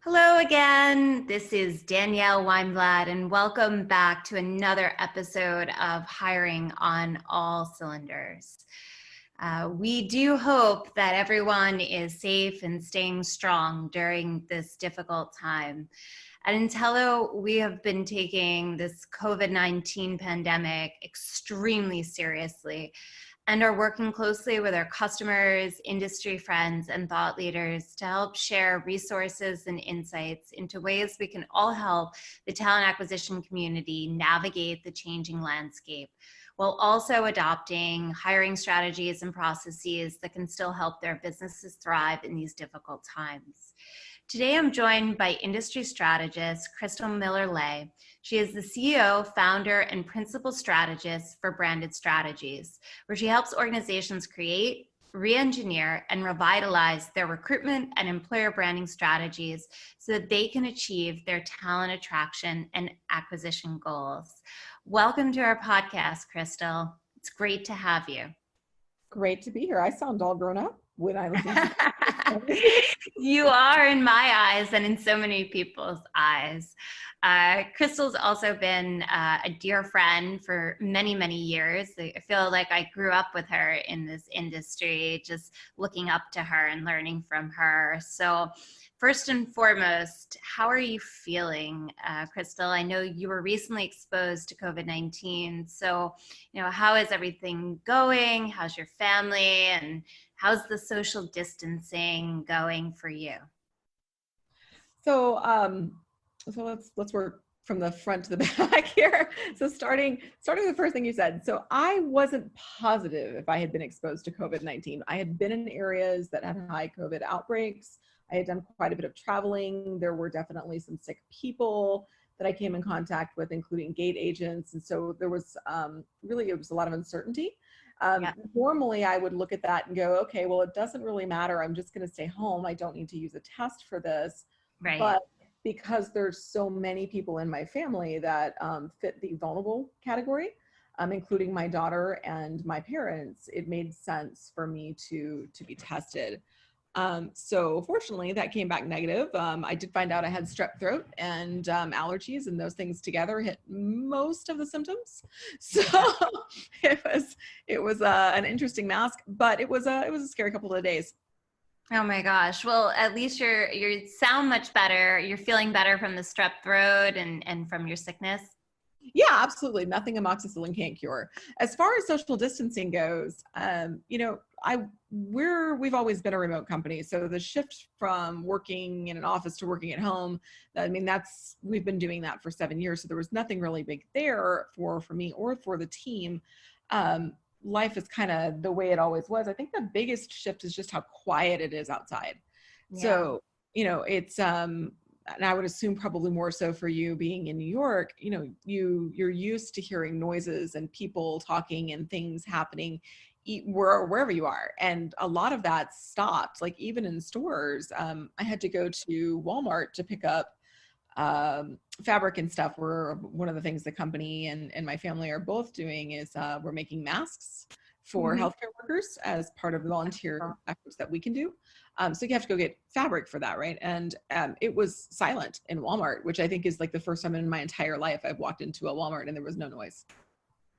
Hello again. This is Danielle Weinblatt, and welcome back to another episode of Hiring on All Cylinders. We do hope that everyone is safe and staying strong during this difficult time. At Intello, we have been taking this COVID-19 pandemic extremely seriously and are working closely with our customers, industry friends, and thought leaders to help share resources and insights into ways we can all help the talent acquisition community navigate the changing landscape, while also adopting hiring strategies and processes that can still help their businesses thrive in these difficult times. Today, I'm joined by industry strategist Krystal Miller-Lay. She is the CEO, founder, and principal strategist for Branded Strategies, where she helps organizations create, re-engineer, and revitalize their recruitment and employer branding strategies so that they can achieve their talent attraction and acquisition goals. Welcome to our podcast, Krystal. It's great to have you. Great to be here. I sound all grown up when I listen to You are in my eyes and in so many people's eyes. Krystal's also been a dear friend for many, many years. I feel like I grew up with her in this industry, just looking up to her and learning from her. So first and foremost, how are you feeling, Krystal? I know you were recently exposed to COVID-19. So, how is everything going? How's your family? And how's the social distancing going for you? So let's work from the front to the back here. So starting with the first thing you said. So I wasn't positive if I had been exposed to COVID-19. I had been in areas that had high COVID outbreaks. I had done quite a bit of traveling. There were definitely some sick people that I came in contact with, including gate agents. And so there was it was a lot of uncertainty. Normally I would look at that and go, okay, well, it doesn't really matter. I'm just going to stay home. I don't need to use a test for this. Right. But because there's so many people in my family that fit the vulnerable category, including my daughter and my parents, it made sense for me to be tested. So fortunately that came back negative. I did find out I had strep throat and allergies, and those things together hit most of the symptoms. So it was an interesting mask, but it was a scary couple of days. Oh my gosh. Well, at least you sound much better. You're feeling better from the strep throat and from your sickness. Yeah, absolutely. Nothing amoxicillin can't cure. As far as social distancing goes, we've always been a remote company. So the shift from working in an office to working at home, we've been doing that for 7 years. So there was nothing really big there for me or for the team. Life is kind of the way it always was. I think the biggest shift is just how quiet it is outside. Yeah. So, it's, and I would assume probably more so for you being in New York, you're used to hearing noises and people talking and things happening wherever you are. And a lot of that stopped, like even in stores. I had to go to Walmart to pick up fabric and stuff. One of the things the company and my family are both doing is we're making masks for healthcare workers as part of the volunteer efforts that we can do. So you have to go get fabric for that, right? And it was silent in Walmart, which I think is like the first time in my entire life I've walked into a Walmart and there was no noise.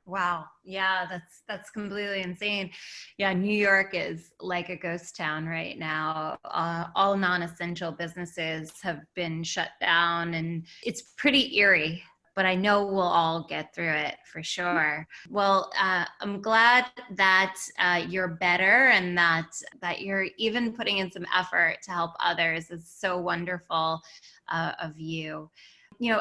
Wow. Yeah, that's completely insane. Yeah, New York is like a ghost town right now. All non-essential businesses have been shut down, and it's pretty eerie, but I know we'll all get through it for sure. Well, I'm glad that you're better and that you're even putting in some effort to help others. It's so wonderful of you.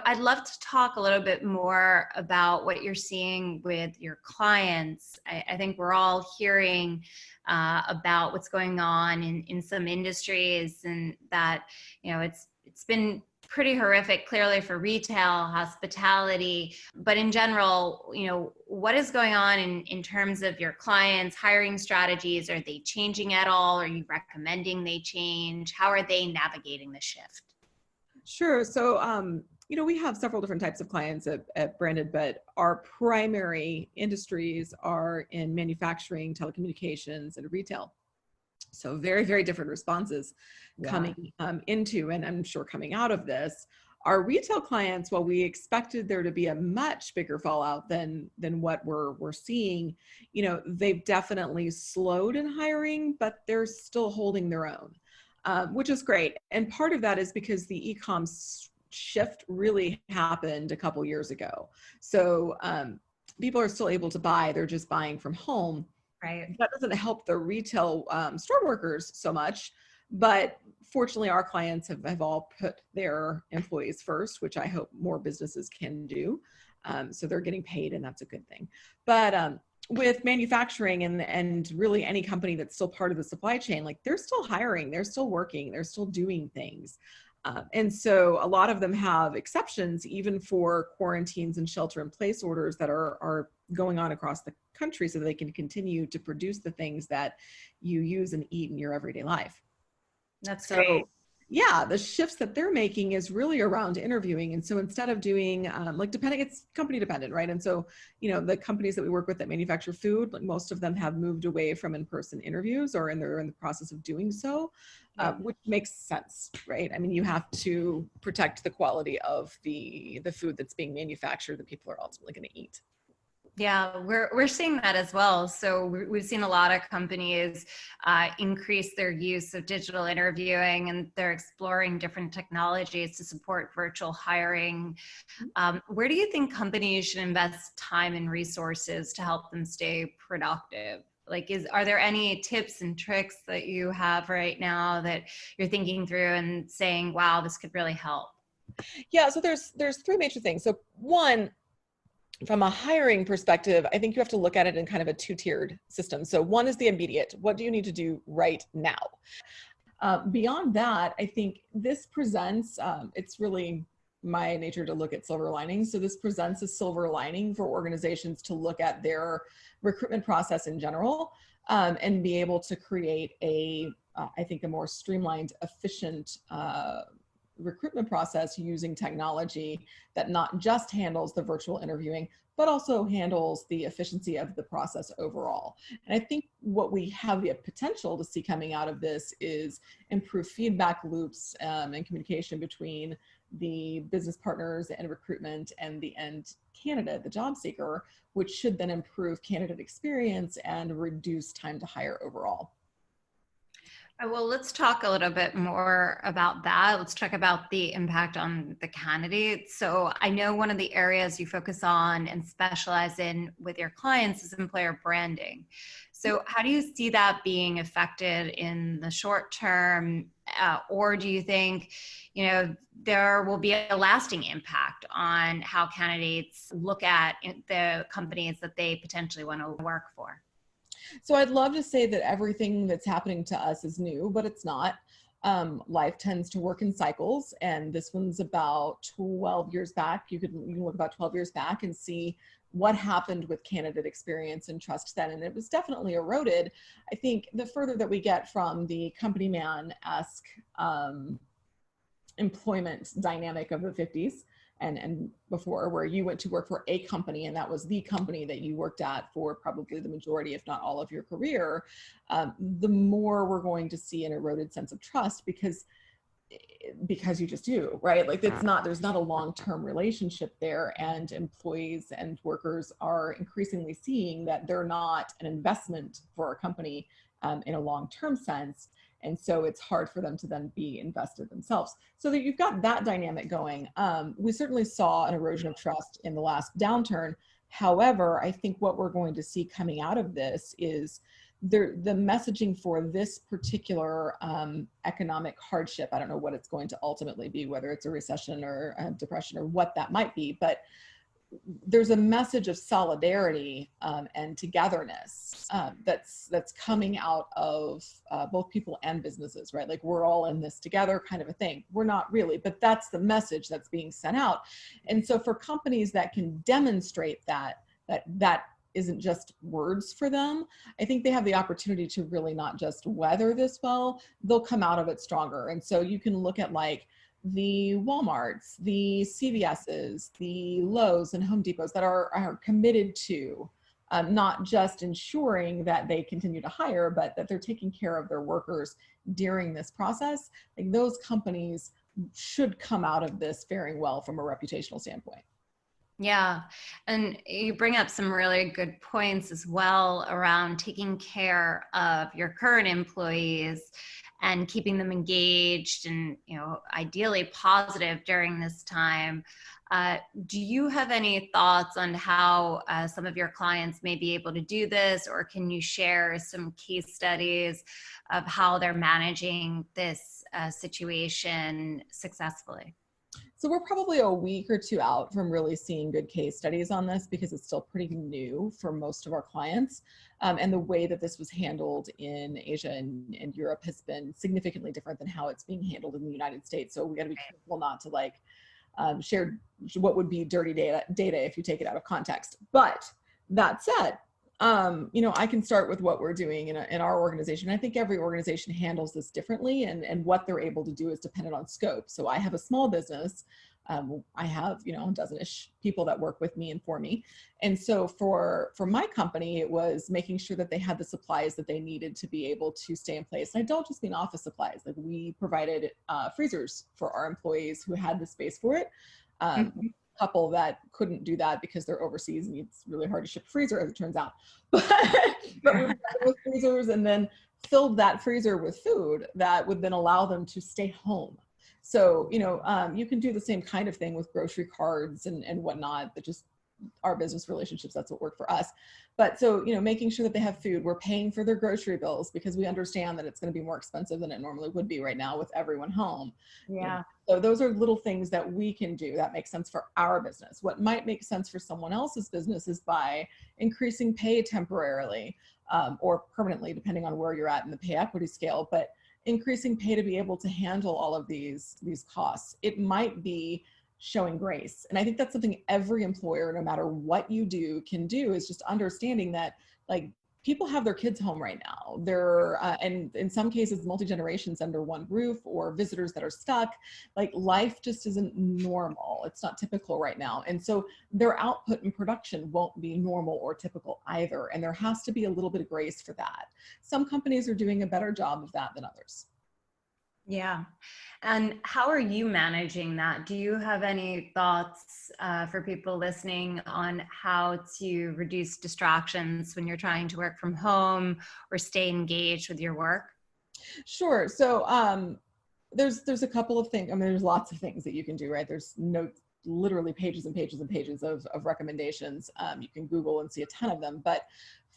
I'd love to talk a little bit more about what you're seeing with your clients. I think we're all hearing about what's going on in some industries, and that, it's been pretty horrific, clearly, for retail, hospitality, but in general, what is going on in terms of your clients' hiring strategies? Are they changing at all? Are you recommending they change? How are they navigating the shift? Sure. So, we have several different types of clients at Branded, but our primary industries are in manufacturing, telecommunications, and retail. So very, very different responses Yeah. coming into, and I'm sure coming out of this. Our retail clients, while we expected there to be a much bigger fallout than what we're seeing, you know, they've definitely slowed in hiring, but they're still holding their own, which is great. And part of that is because the e-com shift really happened a couple years ago. So people are still able to buy, they're just buying from home. Right. That doesn't help the retail store workers so much, but fortunately our clients have all put their employees first, which I hope more businesses can do. So they're getting paid, and that's a good thing. But with manufacturing and really any company that's still part of the supply chain, like they're still hiring, they're still working, they're still doing things. And so a lot of them have exceptions, even for quarantines and shelter in place orders that are going on across the country, so that they can continue to produce the things that you use and eat in your everyday life. That's so great. Yeah, the shifts that they're making is really around interviewing. And so instead of doing it's company dependent, right? And so, you know, the companies that we work with that manufacture food, like most of them have moved away from in-person interviews, or they're in the process of doing so, which makes sense, right? I mean, you have to protect the quality of the food that's being manufactured that people are ultimately going to eat. Yeah, we're seeing that as well. So we've seen a lot of companies increase their use of digital interviewing, and they're exploring different technologies to support virtual hiring. Where do you think companies should invest time and resources to help them stay productive? Like, are there any tips and tricks that you have right now that you're thinking through and saying, wow, this could really help? Yeah, so there's three major things. So one, from a hiring perspective, I think you have to look at it in kind of a two-tiered system. So one is the immediate. What do you need to do right now? Beyond that, I think this presents, it's really my nature to look at silver linings. So this presents a silver lining for organizations to look at their recruitment process in general, and be able to create I think a more streamlined, efficient recruitment process using technology that not just handles the virtual interviewing, but also handles the efficiency of the process overall. And I think what we have the potential to see coming out of this is improved feedback loops and communication between the business partners and recruitment and the end candidate, the job seeker, which should then improve candidate experience and reduce time to hire overall. Well, let's talk a little bit more about that. Let's talk about the impact on the candidate. So I know one of the areas you focus on and specialize in with your clients is employer branding. So how do you see that being affected in the short term? Or do you think, you know, there will be a lasting impact on how candidates look at the companies that they potentially want to work for? So I'd love to say that everything that's happening to us is new, but it's not. Life tends to work in cycles, and this one's about 12 years back. You can look about 12 years back and see what happened with candidate experience and trust then, and it was definitely eroded. I think the further that we get from the company man-esque employment dynamic of the 50s, and before, where you went to work for a company and that was the company that you worked at for probably the majority, if not all of your career, the more we're going to see an eroded sense of trust, because you just do, right? Like there's not a long-term relationship there, and employees and workers are increasingly seeing that they're not an investment for a company in a long-term sense. And so it's hard for them to then be invested themselves. So that you've got that dynamic going. We certainly saw an erosion of trust in the last downturn. However, I think what we're going to see coming out of this is the messaging for this particular economic hardship. I don't know what it's going to ultimately be, whether it's a recession or a depression or what that might be, but there's a message of solidarity and togetherness that's coming out of both people and businesses, right? Like we're all in this together kind of a thing. We're not really, but that's the message that's being sent out. And so for companies that can demonstrate that isn't just words for them, I think they have the opportunity to really not just weather this well, they'll come out of it stronger. And so you can look at like the Walmarts, the CVS's, the Lowe's and Home Depots that are committed to not just ensuring that they continue to hire, but that they're taking care of their workers during this process. Like, those companies should come out of this faring well from a reputational standpoint. Yeah. And you bring up some really good points as well around taking care of your current employees and keeping them engaged and, ideally positive during this time. Do you have any thoughts on how some of your clients may be able to do this, or can you share some case studies of how they're managing this situation successfully? So we're probably a week or two out from really seeing good case studies on this, because it's still pretty new for most of our clients. And the way that this was handled in Asia and Europe has been significantly different than how it's being handled in the United States. So we got to be careful not to share what would be dirty data if you take it out of context. But that said, I can start with what we're doing in our organization. I think every organization handles this differently, and what they're able to do is dependent on scope. So I have a small business. I have, a dozen-ish people that work with me and for me. And so for my company, it was making sure that they had the supplies that they needed to be able to stay in place. And I don't just mean office supplies. Like, we provided freezers for our employees who had the space for it. Couple that couldn't do that because they're overseas and it's really hard to ship a freezer, as it turns out. But we were with freezers, and then filled that freezer with food that would then allow them to stay home. So, you can do the same kind of thing with grocery cards and whatnot, that just our business relationships, that's what worked for us. But so, making sure that they have food, we're paying for their grocery bills because we understand that it's going to be more expensive than it normally would be right now with everyone home. Yeah. So those are little things that we can do that make sense for our business. What might make sense for someone else's business is by increasing pay temporarily, or permanently, depending on where you're at in the pay equity scale, but increasing pay to be able to handle all of these costs. It might be showing grace. And I think that's something every employer, no matter what you do, can do, is just understanding that, like, people have their kids home right now. They're, and in some cases, multi-generations under one roof, or visitors that are stuck. Like, life just isn't normal. It's not typical right now. And so their output and production won't be normal or typical either. And there has to be a little bit of grace for that. Some companies are doing a better job of that than others. Yeah. And how are you managing that? Do you have any thoughts for people listening on how to reduce distractions when you're trying to work from home or stay engaged with your work? Sure. So there's a couple of things. I mean, there's lots of things that you can do, right? There's literally pages and pages and pages of recommendations. You can Google and see a ton of them. But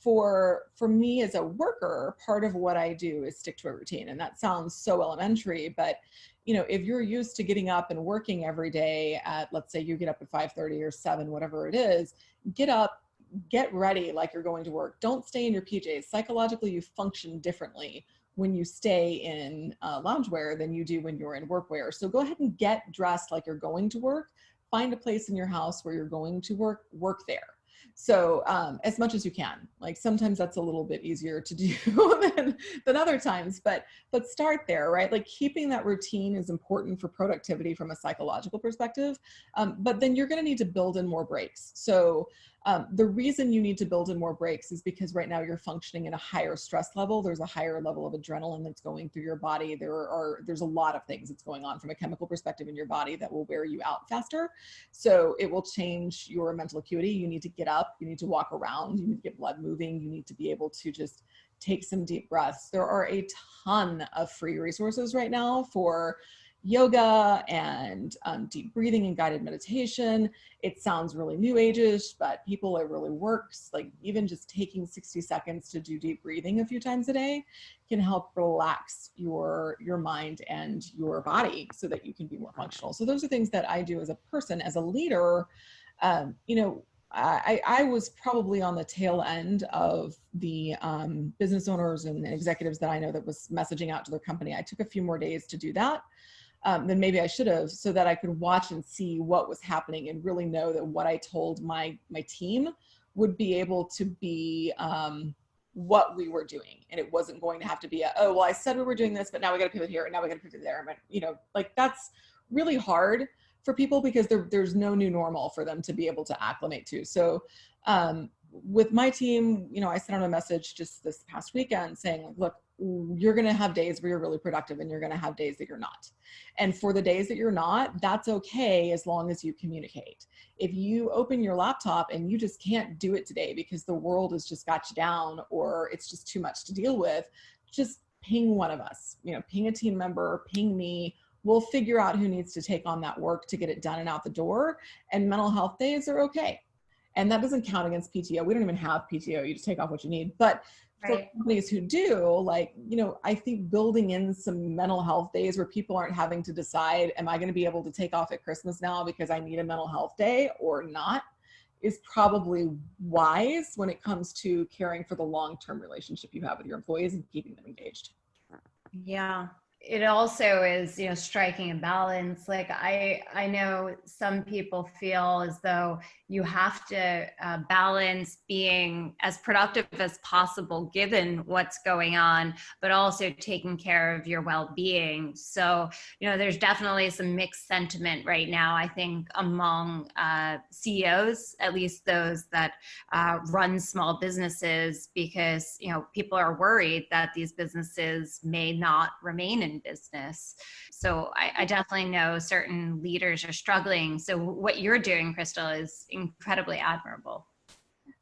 for me as a worker, part of what I do is stick to a routine. And that sounds so elementary, but if you're used to getting up and working every day at, let's say you get up at 5:30 or 7, whatever it is, get up, get ready like you're going to work. Don't stay in your PJs. Psychologically, you function differently when you stay in loungewear than you do when you're in workwear. So go ahead and get dressed like you're going to work. Find a place in your house where you're going to work there. So as much as you can. Like, sometimes that's a little bit easier to do than other times, but start there, right? Like, keeping that routine is important for productivity from a psychological perspective, but then you're going to need to build in more breaks. So the reason you need to build in more breaks is because right now you're functioning in a higher stress level. There's a higher level of adrenaline that's going through your body. There's a lot of things that's going on from a chemical perspective in your body that will wear you out faster. So it will change your mental acuity. You need to get up, you need to walk around, you need to get blood moving, you need to be able to just take some deep breaths. There are a ton of free resources right now for yoga and deep breathing and guided meditation. It sounds really new age-ish, but people, it really works. Like, even just taking 60 seconds to do deep breathing a few times a day can help relax your mind and your body so that you can be more functional. So those are things that I do as a person, as a leader. I was probably on the tail end of the business owners and executives that I know that was messaging out to their company. I took a few more days to do that than maybe I should have, so that I could watch and see what was happening and really know that what I told my team would be able to be what we were doing. And it wasn't going to have to be I said we were doing this, but now we got to pivot here and now we got to pivot there. But, that's really hard for people because there's no new normal for them to be able to acclimate to. So with my team, I sent out a message just this past weekend saying, look, you're going to have days where you're really productive and you're going to have days that you're not. And for the days that you're not, that's okay as long as you communicate. If you open your laptop and you just can't do it today because the world has just got you down or it's just too much to deal with, just ping one of us, ping a team member, ping me. We'll figure out who needs to take on that work to get it done and out the door. And mental health days are okay. And that doesn't count against PTO. We don't even have PTO. You just take off what you need. But for companies who do, I think building in some mental health days where people aren't having to decide, am I going to be able to take off at Christmas now because I need a mental health day or not, is probably wise when it comes to caring for the long-term relationship you have with your employees and keeping them engaged. Yeah. It also is, striking a balance. Like I know some people feel as though you have to balance being as productive as possible given what's going on, but also taking care of your well-being. So, there's definitely some mixed sentiment right now, I think, among CEOs, at least those that run small businesses, because, people are worried that these businesses may not remain in business. So I definitely know certain leaders are struggling. So what you're doing, Krystal, is incredibly admirable.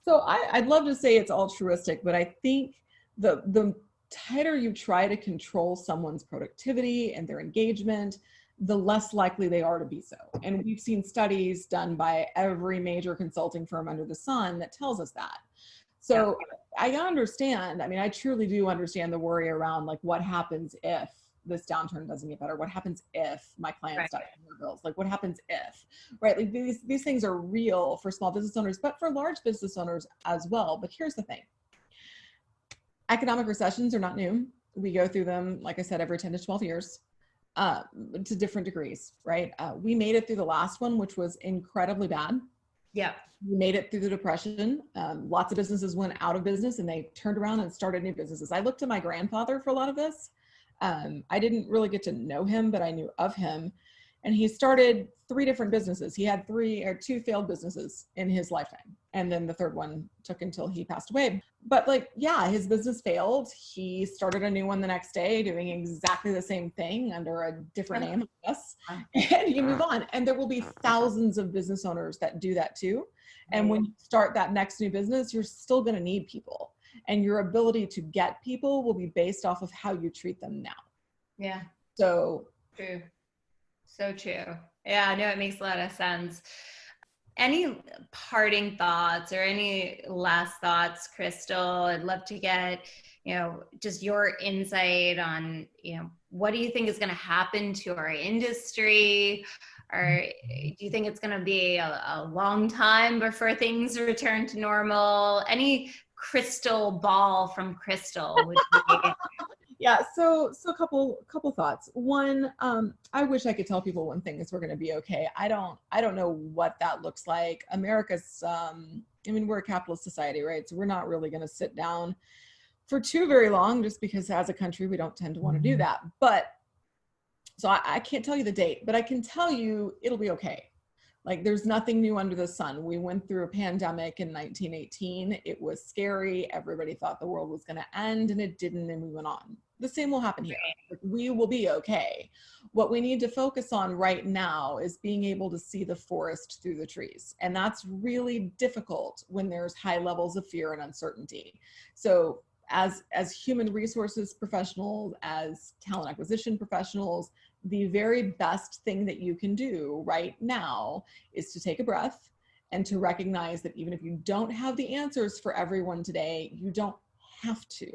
So I'd love to say it's altruistic, but I think the tighter you try to control someone's productivity and their engagement, the less likely they are to be so. And we've seen studies done by every major consulting firm under the sun that tells us that. So I understand, I truly do understand the worry around what happens if this downturn doesn't get better? What happens if my clients stop paying their bills? What happens if, right? These things are real for small business owners, but for large business owners as well. But here's the thing. Economic recessions are not new. We go through them, like I said, every 10 to 12 years to different degrees, right? We made it through the last one, which was incredibly bad. Yeah. We made it through the Depression. Lots of businesses went out of business and they turned around and started new businesses. I looked to my grandfather for a lot of this. I didn't really get to know him, but I knew of him. And he started 3 different businesses. He had 2 failed businesses in his lifetime. And then the third one took until he passed away. But his business failed. He started a new one the next day doing exactly the same thing under a different name, I guess. And you move on. And there will be thousands of business owners that do that too. And when you start that next new business, you're still going to need people. And your ability to get people will be based off of how you treat them now. Yeah. So true. So true. Yeah, no, it makes a lot of sense. Any parting thoughts or any last thoughts, Krystal? I'd love to get, just your insight on, what do you think is going to happen to our industry? Or do you think it's going to be a long time before things return to normal? Any crystal ball from Krystal would be Yeah, so a couple thoughts. One, I wish I could tell people when things were going to be okay. I don't know what that looks like. America's, we're a capitalist society, right? So we're not really going to sit down for too very long, just because as a country we don't tend to want to do that. But so I can't tell you the date, but I can tell you it'll be okay. There's nothing new under the sun. We went through a pandemic in 1918. It was scary. Everybody thought the world was going to end, and it didn't, and we went on. The same will happen here. We will be okay. What we need to focus on right now is being able to see the forest through the trees. And that's really difficult when there's high levels of fear and uncertainty. So as human resources professionals, as talent acquisition professionals, the very best thing that you can do right now is to take a breath and to recognize that even if you don't have the answers for everyone today, you don't have to.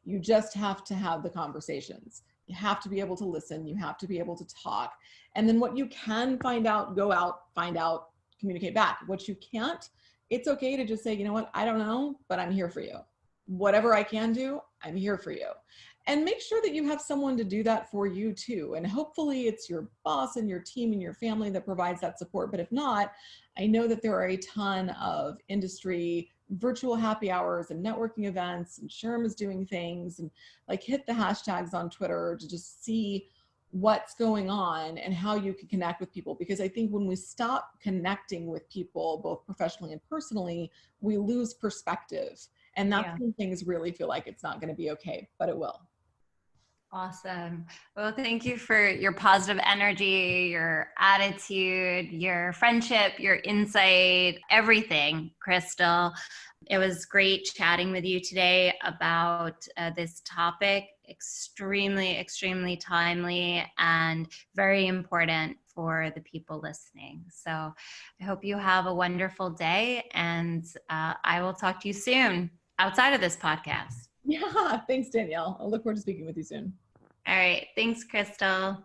You just have to have the conversations. You have to be able to listen. You have to be able to talk. And then what you can find out, go out, find out, communicate back. What you can't, it's okay to just say, you know what, I don't know, but I'm here for you. Whatever I can do, I'm here for you. And make sure that you have someone to do that for you too. And hopefully it's your boss and your team and your family that provides that support. But if not, I know that there are a ton of industry virtual happy hours and networking events, and SHRM is doing things, and hit the hashtags on Twitter to just see what's going on and how you can connect with people. Because I think when we stop connecting with people, both professionally and personally, we lose perspective. And that's when things really feel like it's not going to be okay, but it will. Awesome. Well, thank you for your positive energy, your attitude, your friendship, your insight, everything, Krystal. It was great chatting with you today about this topic. Extremely, extremely timely and very important for the people listening. So I hope you have a wonderful day, and I will talk to you soon outside of this podcast. Yeah, thanks, Danielle. I'll look forward to speaking with you soon. All right. Thanks, Krystal.